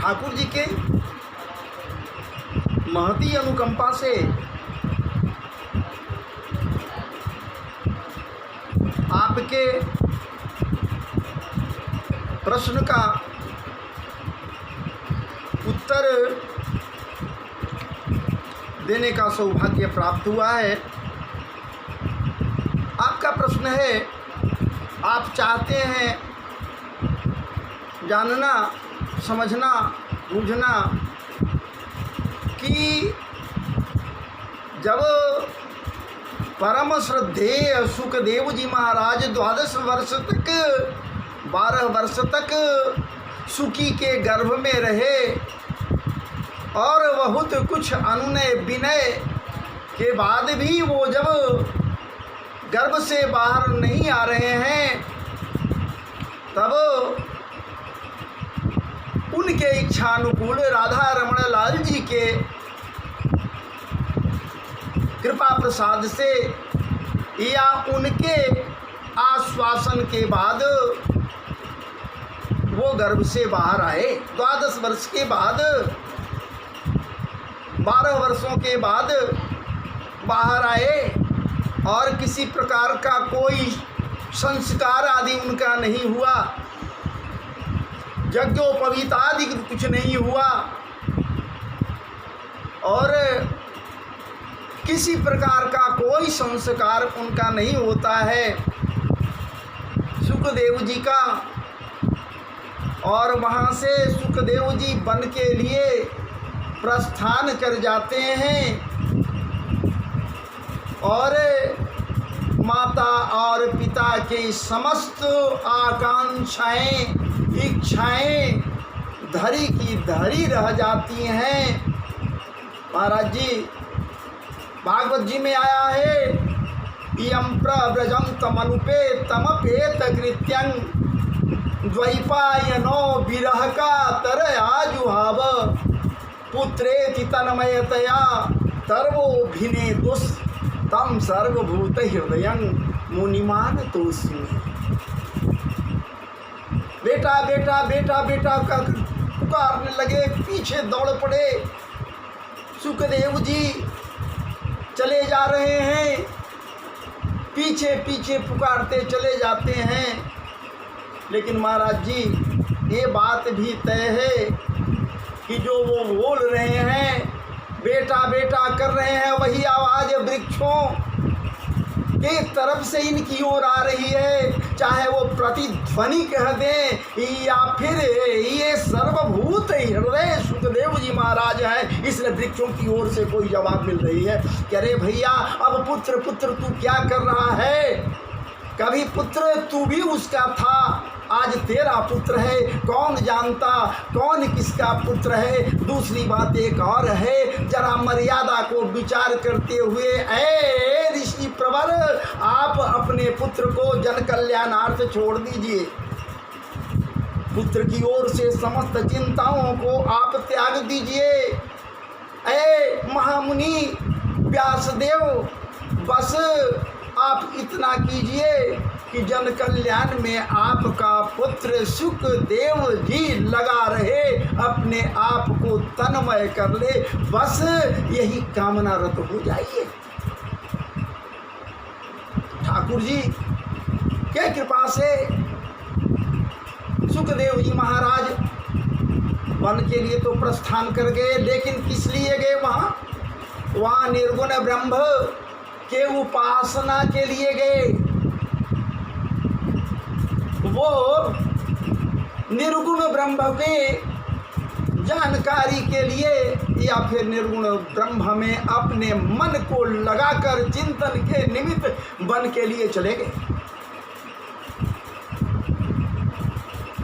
ठाकुर जी के महती अनुकंपा से आपके प्रश्न का उत्तर देने का सौभाग्य प्राप्त हुआ है। आपका प्रश्न है, आप चाहते हैं जानना, समझना, बूझना कि जब परम श्रद्धेय सुखदेव जी महाराज 12 वर्ष तक सुकी के गर्भ में रहे और बहुत कुछ अनुनय विनय के बाद भी वो जब गर्भ से बाहर नहीं आ रहे हैं, तब उनके इच्छानुकूल राधा रमण लाल जी के कृपा प्रसाद से या उनके आश्वासन के बाद वो गर्भ से बाहर आए। 12 वर्ष के बाद, 12 वर्षों के बाद बाहर आए और किसी प्रकार का कोई संस्कार आदि उनका नहीं हुआ, यज्ञोपवीत आदि कुछ नहीं हुआ और किसी प्रकार का कोई संस्कार उनका नहीं होता है सुखदेव जी का। और वहाँ से सुखदेव जी वन के लिए प्रस्थान कर जाते हैं और माता और पिता के समस्त आकांक्षाएं, इच्छाएं धरी की धरी रह जाती हैं। महाराज जी, भागवत जी में आया है, इयं प्रव्रजं तमनुपेतमपेत कृत्यं द्वैपायनो विरह का तरयाजुहाव पुत्रेति तन्मयतया तर्वोभिने दुस् तम सर्वभूत हृदयं मुनिमान तोस्मि। बेटा बेटा बेटा बेटा का पुकारने लगे, पीछे दौड़ पड़े। सुखदेव जी चले जा रहे हैं, पीछे पीछे पुकारते चले जाते हैं। लेकिन महाराज जी, ये बात भी तय है कि जो वो बोल रहे हैं, बेटा बेटा कर रहे हैं, वही आवाज़ वृक्षों के तरफ से इनकी ओर आ रही है। चाहे वो प्रतिध्वनि कह दें या फिर ये सर्वभूत हृदय सुखदेव जी महाराज हैं, इसलिए वृक्षों की ओर से कोई जवाब मिल रही है कि अरे भैया, अब पुत्र पुत्र तू क्या कर रहा है? कभी पुत्र तू भी उसका था, आज तेरा पुत्र है। कौन जानता कौन किसका पुत्र है? दूसरी बात एक और है, जरा मर्यादा को विचार करते हुए ऐ ऋषि प्रवर, आप अपने पुत्र को जन कल्याणार्थ छोड़ दीजिए। पुत्र की ओर से समस्त चिंताओं को आप त्याग दीजिए। ऐ महामुनि व्यासदेव, बस आप इतना कीजिए कि जन कल्याण में आपका पुत्र सुखदेव जी लगा रहे, अपने आप को तन्मय कर ले, बस यही कामना रत हो जाइए। ठाकुर जी के कृपा से सुखदेव जी महाराज वन के लिए तो प्रस्थान कर गए, लेकिन किस लिए गए? वहाँ निर्गुण ब्रह्म के उपासना के लिए गए। वो निर्गुण ब्रह्म के जानकारी के लिए या फिर निर्गुण ब्रह्म में अपने मन को लगाकर चिंतन के निमित्त वन के लिए चले गए।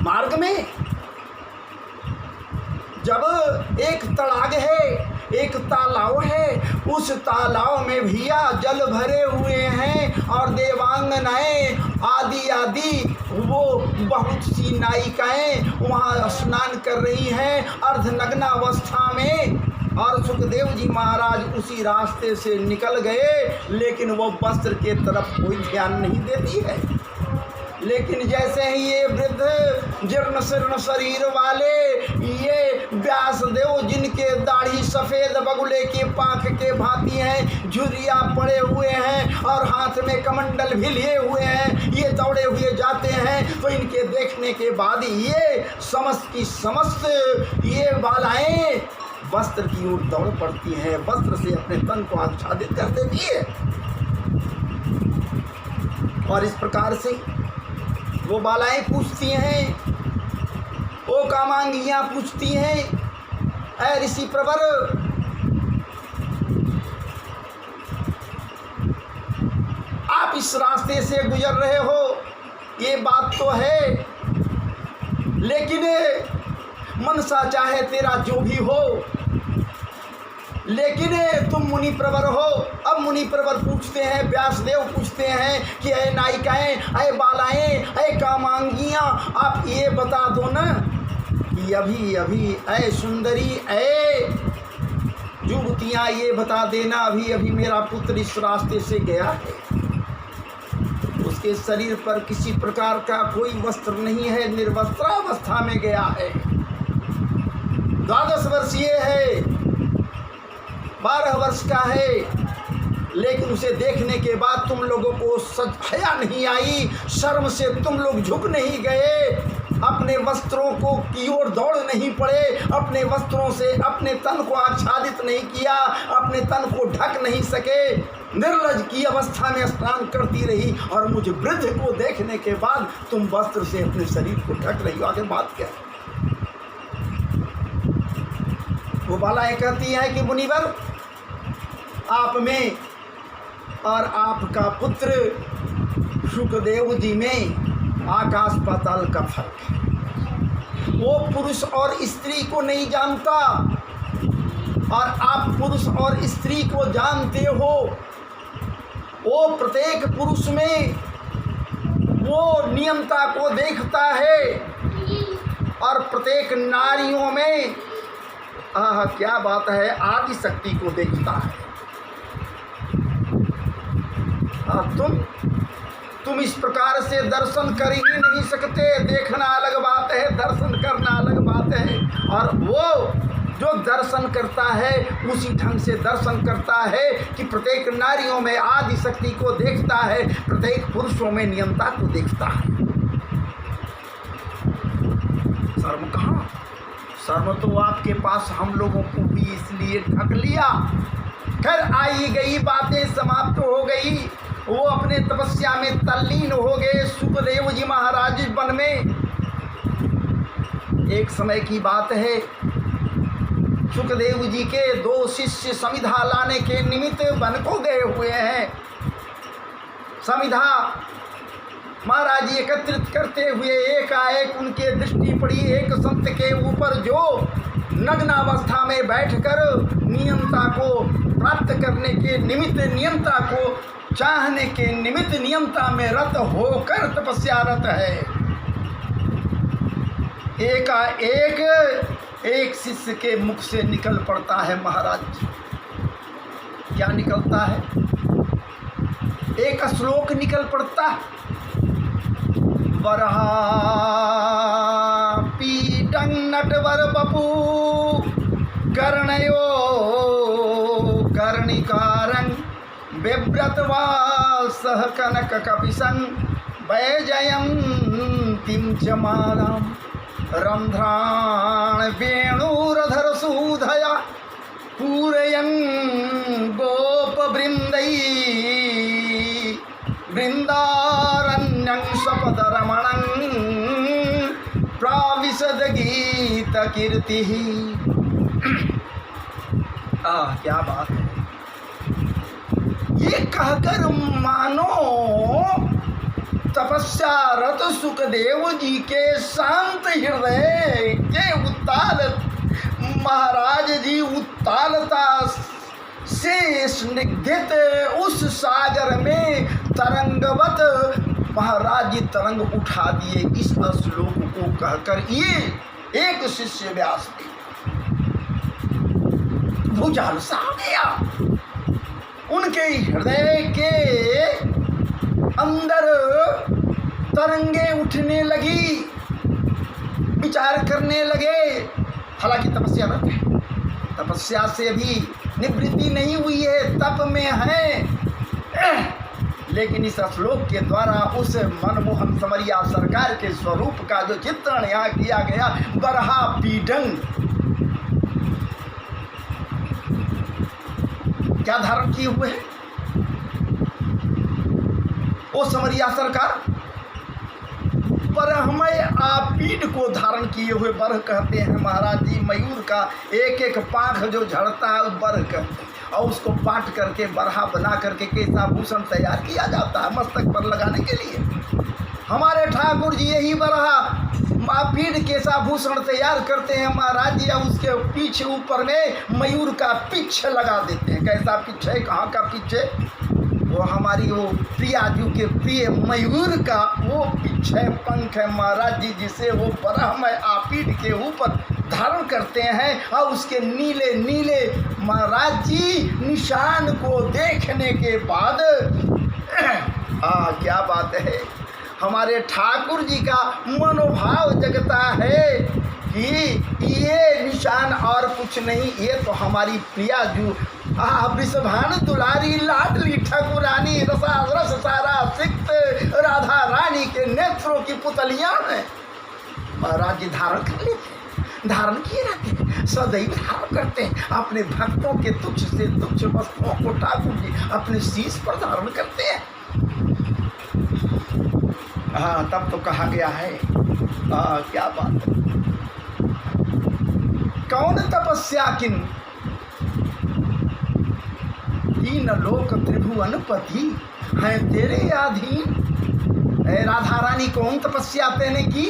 मार्ग में जब एक तड़ाग है, एक तालाब है, उस तालाब में भैया जल भरे हुए हैं और देवांगनाएं आदि आदि वो बहुत सी नायिकाएं वहाँ स्नान कर रही हैं अर्धनग्नावस्था में। और सुखदेव जी महाराज उसी रास्ते से निकल गए, लेकिन वो वस्त्र के तरफ कोई ध्यान नहीं देती है। लेकिन जैसे ही ये वृद्ध जीर्ण शीर्ण शरीर वाले ये व्यासदेव जिनके दाढ़ी सफ़ेद बगुले के पाँख के भांति हैं, झुर्रियाँ पड़े हुए हैं और हाथ में कमंडल भी लिए हुए हैं, ये दौड़े हुए जाते हैं, तो इनके देखने के बाद ये समस्त की समस्त ये बालाएं वस्त्र की ओर दौड़ पड़ती हैं, वस्त्र से अपने तन को आच्छादित कर देती है। और इस प्रकार से वो बालाएं पूछती हैं, वो कामांगियां पूछती हैं, ऐ ऋषि प्रवर, आप इस रास्ते से गुजर रहे हो, ये बात तो है, लेकिन मनसा चाहे तेरा जो भी हो, लेकिन तुम मुनि प्रवर हो। अब मुनि प्रवर पूछते हैं, व्यासदेव पूछते हैं कि ऐ नायिकाएं, ऐ बालाएं, ऐ कामांगियां, आप ये बता दो ना कि अभी अभी, ऐ सुंदरी, ऐ युवतियां, ये बता देना अभी अभी मेरा पुत्र इस रास्ते से गया है, उसके शरीर पर किसी प्रकार का कोई वस्त्र नहीं है, निर्वस्त्रावस्था में गया है, 12 वर्षीय है, 12 वर्ष का है, लेकिन उसे देखने के बाद तुम लोगों को हया नहीं आई, शर्म से तुम लोग झुक नहीं गए, अपने वस्त्रों को की ओर दौड़ नहीं पड़े, अपने वस्त्रों से अपने तन को आच्छादित नहीं किया, अपने तन को ढक नहीं सके, निर्लज की अवस्था में स्नान करती रही, और मुझे वृद्ध को देखने के बाद तुम वस्त्र से अपने शरीर को ढक रही हो। आगे बात क्या है? वो बालाएं कहती हैं कि मुनिवर, आप में और आपका पुत्र शुकदेव जी में आकाश पाताल का फर्क है। वो पुरुष और स्त्री को नहीं जानता और आप पुरुष और स्त्री को जानते हो। वो प्रत्येक पुरुष में वो नियमता को देखता है और प्रत्येक नारियों में क्या बात है, आदि शक्ति को देखता है। तुम इस प्रकार से दर्शन कर ही नहीं सकते, देखना अलग बात है, दर्शन करना अलग बात है। और वो जो दर्शन करता है उसी ढंग से दर्शन करता है कि प्रत्येक नारियों में आदि शक्ति को देखता है, प्रत्येक पुरुषों में नियमता को देखता है। शर्म कहाँ? शर्म तो आपके पास हम लोगों को भी इसलिए ढक लिया। खैर, आई गई बातें समाप्त हो गई, वो अपने तपस्या में तल्लीन हो गए। सुखदेव जी महाराज वन में एक समय की बात है, सुखदेव जी के 2 शिष्य समिधा लाने के निमित्त वन को गए हुए हैं। समिधा महाराज एकत्रित करते हुए एकाएक उनके दृष्टि पड़ी एक संत के ऊपर, जो नग्नावस्था में बैठकर नियमता को प्राप्त करने के निमित्त, नियमता को चाहने के निमित्त नियमता में रत होकर तपस्यारत है। एक शिष्य के मुख से निकल पड़ता है महाराज। क्या निकलता है? एक श्लोक निकल पड़ता है, वरहा पीडं नटवर बपू कर्णयो कर्णिकारं बिभ्रतवाल सह कनक कपिसं वैजयन्तीं च मालां रंध्राण वेणुरधर सूधया पूरयन् गोपवृन्दै वृन्दारण्यं सपदरमणं प्राविशद गीत कीर्तिः। क्या बात है! ये कहकर मानो तपस्यारत सुखदेव जी के शांत हृदय के उत्ताल महाराज जी उत्तालता से स्निग्धित उस सागर में तरंगवत महाराज जी तरंग उठा दिए। इस श्लोक को कहकर ये एक शिष्य व्यास थे, भूचाल सा आ गया उनके हृदय के अंदर। तरंगे उठने लगी, विचार करने लगे। हालांकि तपस्यारत है, तपस्या से भी निवृत्ति नहीं हुई है, तप में है, लेकिन इस श्लोक के द्वारा उस मनमोहन समरिया सरकार के स्वरूप का जो चित्रण यहाँ किया गया, बरहा पीडंग क्या धारण किए हुए है वो समरिया सरकार, बरहमय आपीड को धारण किए हुए। बरह कहते हैं महाराज जी मयूर का एक एक पाख जो झड़ता है बरह कहते हैं, और उसको पाट करके बरहा बना करके केशाभूषण तैयार किया जाता है मस्तक पर लगाने के लिए। हमारे ठाकुर जी यही बरहा आपीड केशाभूषण तैयार करते हैं महाराज जी, और उसके पीछे ऊपर में मयूर का पिच्छ लगा देते हैं। कैसा पिच्छ है, कहाँ का पिच्छ है? वो हमारी वो प्रियाजू के प्रिय मयूर का वो पिच्छ है, पंख है महाराज जी, जिसे वो बरहमय आपीड के ऊपर धारण करते हैं। और उसके नीले नीले महाराज जी निशान को देखने के बाद क्या बात है, हमारे ठाकुर जी का मनोभाव जगता है कि ये निशान और कुछ नहीं, ये तो हमारी प्रियाजू विषभान दुलारी लाडली ठाकुरानी रसा रस सारा सिक्त राधा रानी के नेत्रों की पुतलियां हैं। महाराज जी धारण कर लेते हैं, धारण किए रहते हैं, सदैव धारण करते हैं अपने भक्तों के तुच्छ से तुच्छ वस्तुओं को ठाकुर जी अपने शीश पर धारण करते हैं। हाँ, तब तो कहा गया है, क्या बात है, कौन तपस्या किन तीन लोक त्रिभुवन पति हैं तेरे अधीन। राधा रानी कौन तपस्या तेने की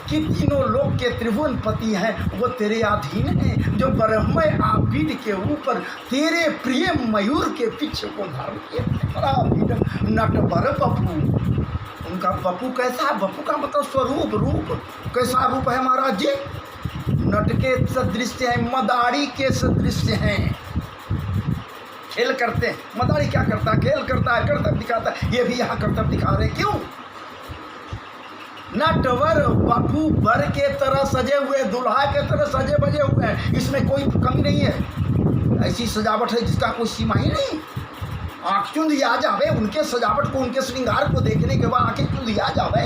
कि तीनों लोक के त्रिभुवन पति हैं वो तेरे अधीन हैं, जो बरहमय आपीड के ऊपर तेरे प्रिय मयूर के पीछे को धारण किए। नटवर बपू, उनका बपू कैसा, बपू का मतलब स्वरूप, रूप कैसा रूप है महाराज जी? नट के सदृश हैं, मदारी के सदृश हैं, खेल करते हैं। मदारी क्या करता है? खेल करता है, करतब दिखाता है। ये भी यहाँ करतब दिखा रहे, क्यों? नटवर बपू बर के तरह सजे हुए, दुल्हा के तरह सजे बजे हुए हैं, इसमें कोई कमी नहीं है। ऐसी सजावट है जिसका कोई सीमा ही नहीं। आँख चुंधी आ जावे उनके सजावट को, उनके श्रृंगार को देखने के बाद आँखें चुंधी आ जावे।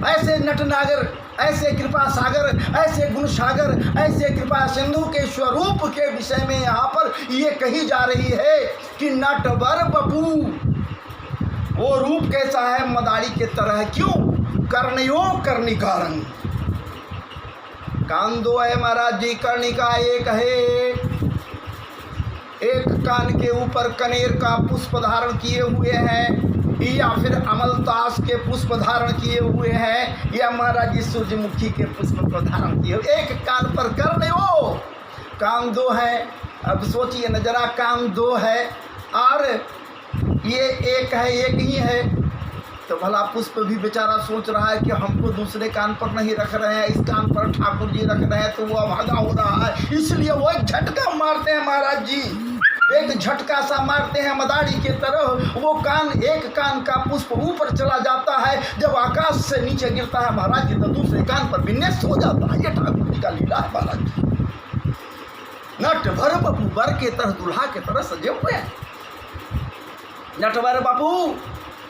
ऐसे नटनागर, ऐसे कृपा सागर, ऐसे गुण सागर, ऐसे कृपा सिंधु के स्वरूप के विषय में यहाँ पर ये कही जा रही है कि नटवर बपू, वो रूप कैसा है? मदारी के तरह। क्यों? कर्णयो कर्णिकारंग, कान दो है महाराज जी, कर्णिका एक है, एक कान के ऊपर कनेर का पुष्प धारण किए हुए हैं, या फिर अमलतास के पुष्प धारण किए हुए हैं, या महाराज जी सूर्यमुखी के पुष्प को धारण किए हुए। एक कान पर कर्ण हो, कान दो है। अब सोचिए न जरा, कान दो है और ये एक है, एक ही है, तो भला पुष्प भी बेचारा सोच रहा है कि हमको दूसरे कान पर नहीं रख रहे हैं, इस कान पर ठाकुर जी रख रहे हैं, तो वो अभागा हो रहा है। इसलिए वो एक झटका मारते हैं महाराज जी, एक झटका सा मारते हैं मदारी के तरह। वो कान, एक कान का पुष्प ऊपर चला जाता है, जब आकाश से नीचे गिरता है महाराज जी तो दूसरे कान पर विन्यास हो जाता है। ये ठाकुर जी का लीला है महाराज जी। नटवर बपू बर के तरह, दुल्हा के तरह सजे हुए हैं। नटवर बपू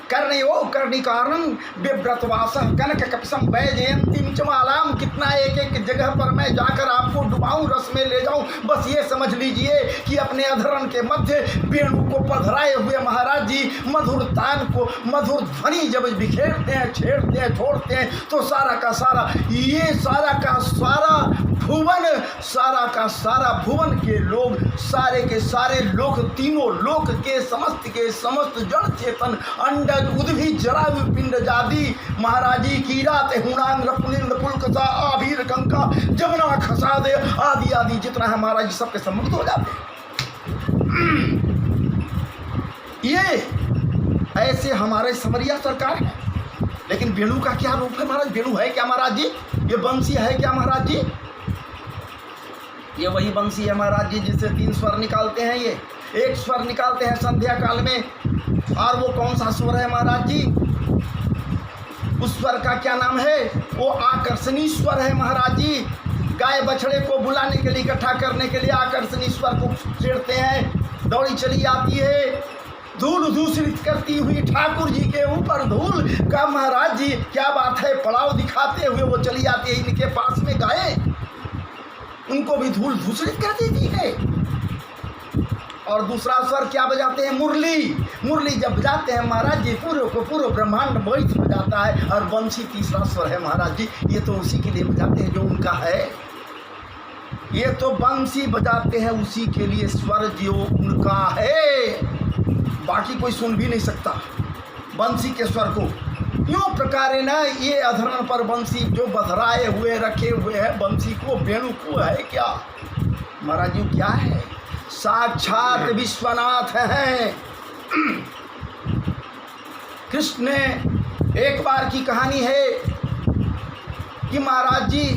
कर्णयो कर्णिकारं बिभ्रतवासः कनक कपिशं वैजयंतीं च मालाम। कितना एक एक जगह पर मैं जाकर आपको डुबाऊं, रस में ले जाऊं। बस ये समझ लीजिए कि अपने अधरण के मध्य वेणु को पधराए हुए महाराज जी मधुर तान को, मधुर ध्वनि जब बिखेरते हैं, छेड़ते हैं, छोड़ते हैं, तो सारा का सारा, ये सारा का सारा भुवन, सारा का सारा भुवन के लोग, सारे के सारे लोक, तीनों लोक के समस्त जड़ चेतन, अंडज उद्भिज जरायु पिंड जादी, महाराज जी की रात हुणांग पुलिंद पुलकसा आभीर कंका जमुना खसादे आदि आदि जितना है महाराज जी सबके सम्मुख हो जाते हैं। ये ऐसे हमारे समरिया सरकार है। लेकिन वेणु का क्या रूप है महाराज? वेणु है क्या महाराज जी? ये बंसी है क्या महाराज जी? ये वही बंसी है महाराज जी जिससे 3 स्वर निकालते हैं। ये एक स्वर निकालते हैं संध्या काल में, और वो कौन सा स्वर है महाराज जी? उस स्वर का क्या नाम है? वो आकर्षणी स्वर है महाराज जी। गाय बछड़े को बुलाने के लिए, इकट्ठा करने के लिए आकर्षणी स्वर को छेड़ते हैं, दौड़ी चली आती है, धूल दूषित करती हुई ठाकुर जी के ऊपर धूल का। महाराज जी क्या बात है, पड़ाव दिखाते हुए वो चली आती है। इनके पास में गाय, उनको भी धूल दूषित कर देती है। और दूसरा स्वर क्या बजाते हैं? मुरली। मुरली जब बजाते हैं महाराज जी, पूरे को पूरा ब्रह्मांड मोहित हो जाता है। और बंसी तीसरा स्वर है महाराज जी, ये तो उसी के लिए बजाते हैं जो उनका है। ये तो बंसी बजाते हैं उसी के लिए, स्वर जो उनका है, बाकी कोई सुन भी नहीं सकता बंसी के स्वर को। यूँ प्रकार है ना, ये अधरण पर बंसी जो बधराए हुए रखे हुए है, बंसी को, वेणु को है क्या महाराज जी? क्या है? साक्षात विश्वनाथ हैं। कृष्ण ने एक बार की कहानी है कि महाराज जी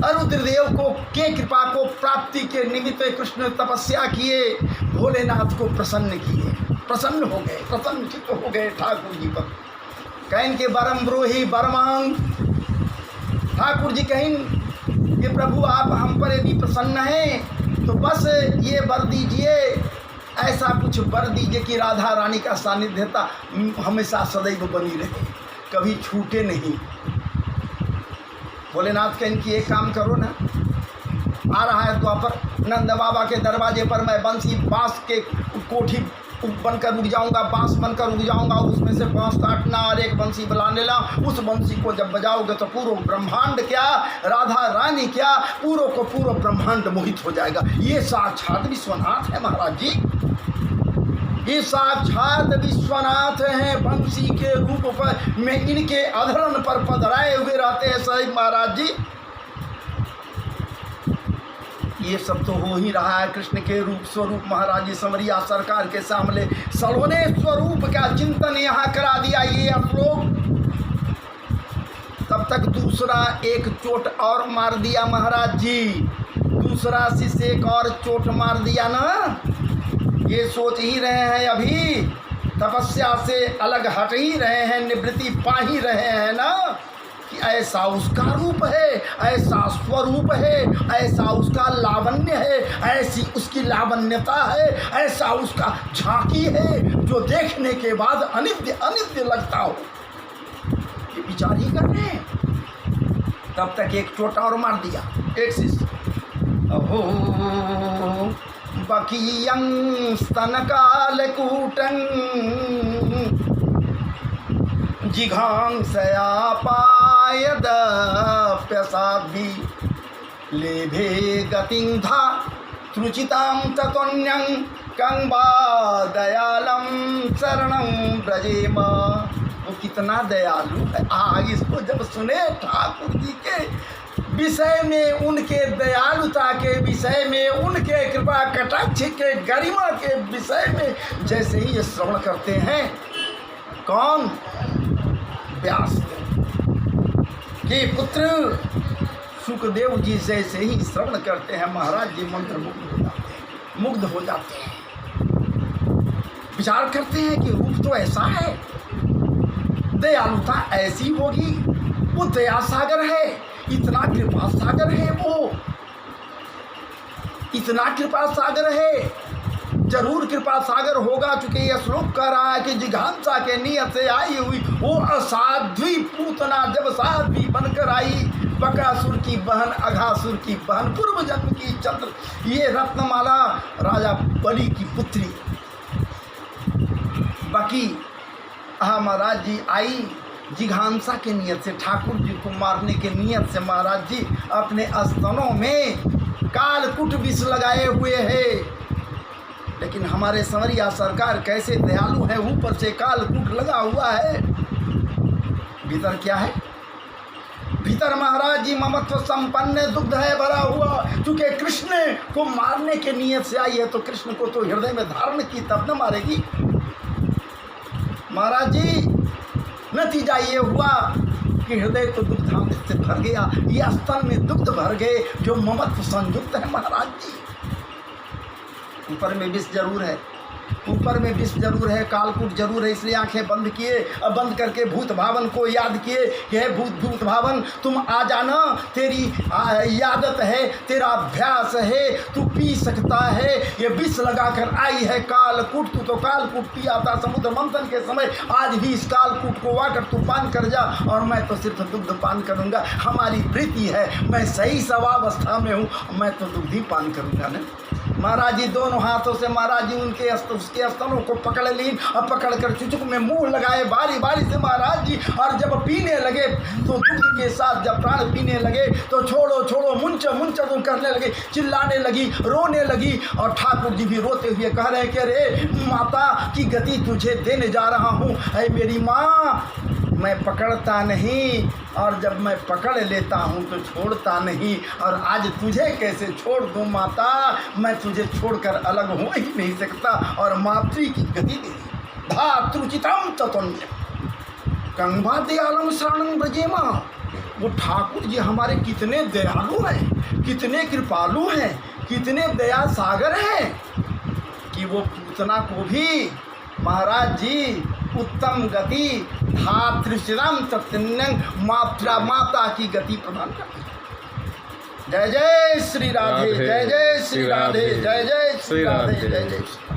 रुद्रदेव को के कृपा को प्राप्ति के निमित्त कृष्ण तपस्या किए, भोलेनाथ को प्रसन्न किए, प्रसन्न हो गए, प्रसन्न चित्त हो गए ठाकुर जी पर। कहें के बरम ब्रोही बरमांग, ठाकुर जी कहें कि प्रभु आप हम पर यदि प्रसन्न हैं तो बस ये वर दीजिए, ऐसा कुछ वर दीजिए कि राधा रानी का सानिध्यता हमेशा सदैव बनी रहे, कभी छूटे नहीं। भोलेनाथ कहें कि एक काम करो ना, आ रहा है द्वापर, नंद बाबा के दरवाजे पर मैं बंसी बांस के कोठी बनकर रुक जाऊंगा, बांस बनकर रुक जाऊंगा, उसमें से बांस काटना और एक बंसी बुलाने ला। उस बंसी को जब बजाओगे तो पूरा ब्रह्मांड क्या, राधा रानी क्या, पूरा को पूरा ब्रह्मांड मोहित हो जाएगा। ये साक्षात विश्वनाथ है महाराज जी, ये साक्षात विश्वनाथ हैं। बंसी के रूप पर में इनके अधरण पर पधराए हुए रहते हैं साहिब महाराज जी। ये सब तो हो ही रहा है कृष्ण के रूप स्वरूप महाराज जी। समरिया सरकार के सामने सलोने स्वरूप का चिंतन यहाँ करा दिया ये श्लोक। तब तक दूसरा एक चोट और मार दिया महाराज जी, दूसरा शिष्य एक और चोट मार दिया ना। ये सोच ही रहे हैं अभी, तपस्या से अलग हट ही रहे हैं, निवृत्ति पा ही रहे हैं ना, कि ऐसा उसका रूप है, ऐसा स्वरूप है, ऐसा उसका लावण्य है, ऐसी उसकी लावण्यता है, ऐसा उसका झांकी है जो देखने के बाद अनित्य अनित्य लगता हो। ये विचार ही कर रहे हैं। तब तक एक चोट और मार दिया एक शिष्य। अहो बकीयं स्तनकालकूटं जिघांसया पायदप्यसाभि लेभे गतिं धा त्रुचितां ततोन्यं कं वा दयालं शरणं व्रजेम। वो कितना दयालु है। इसको जब सुने ठाकुर जी के विषय में, उनके दयालुता के विषय में, उनके कृपा कटाक्ष के गरिमा के विषय में जैसे ही ये श्रवण करते हैं, कौन? व्यास के पुत्र सुखदेव जी जैसे ही श्रवण करते हैं महाराज जी मंत्र मुग्ध हो जाते हैं। विचार करते हैं कि रूप तो ऐसा है, दयालुता ऐसी होगी, वो दया सागर है, इतना कृपा सागर है, वो इतना कृपा सागर है, जरूर कृपा सागर होगा। चूंकि यह श्लोक कह रहा है कि जिघांसा के नियत से आई हुई वो असाध्वी पूतना जब साध्वी बनकर आई, बकासुर की बहन, अघासुर की बहन, पूर्व जन्म की चंद्र, ये रत्नमाला राजा बलि की पुत्री बकी महाराज जी आई जिघांसा के नियत से, ठाकुर जी को मारने के नियत से महाराज जी अपने स्तनों में कालकूट विष लगाए हुए हैं। लेकिन हमारे संवरिया सरकार कैसे दयालु है, ऊपर से कालकूट लगा हुआ है, भीतर क्या है? भीतर महाराज जी ममत्व संपन्न दुग्ध है भरा हुआ। चूंकि कृष्ण को मारने के नियत से आई है तो कृष्ण को तो हृदय में धारण की, तब न मारेगी महाराज जी। नतीजा ये हुआ कि हृदय तो दुग्धामृत से भर गया, ये स्तन में दुग्ध भर गए जो ममत्व संयुक्त है महाराज जी। ऊपर में विष जरूर है, ऊपर में विष जरूर है, कालकूट जरूर है, इसलिए आंखें बंद किए और बंद करके भूत भावन को याद किए कि हे भूत भावन तुम आ जाना, तेरी यादत है, तेरा अभ्यास है, तू पी सकता है, ये विष लगाकर आई है कालकूट, तू तो कालकूट पिया था समुद्र मंथन के समय, आज भी इस कालकूट को आकर तू पान कर जा और मैं तो सिर्फ दुग्ध पान करूंगा। हमारी प्रीति है, मैं सही सवावस्था में हूँ, मैं तो दुग्ध ही पान करूंगा ना। महाराज जी दोनों हाथों से महाराज जी उसके स्तनों को पकड़ ली और पकड़कर चुचुक में मुंह लगाए बारी बारी से महाराज जी, और जब पीने लगे तो दुग्ध के साथ जब प्राण पीने लगे तो छोड़ो छोड़ो मुंच मुंच तुम करने लगे, चिल्लाने लगी, रोने लगी। और ठाकुर जी भी रोते हुए कह रहे हैं कि अरे माता की गति तुझे देने जा रहा हूँ, अरे मेरी माँ मैं पकड़ता नहीं, और जब मैं पकड़ लेता हूँ तो छोड़ता नहीं, और आज तुझे कैसे छोड़ दूँ माता, मैं तुझे छोड़कर अलग हो ही नहीं सकता। और मातृ की गति दे धातृचितम तत्वन्य कंभा दयालम शरणं ब्रजेमा। वो ठाकुर जी हमारे कितने दयालु हैं, कितने कृपालु हैं, कितने दया सागर हैं कि वो पूतना को भी महाराज जी उत्तम गति धातृश्रम तत्न्यं माता की गति प्रदान करती है। जय जय श्री राधे, जय जय श्री राधे, जय जय श्री राधे, जय जय श्री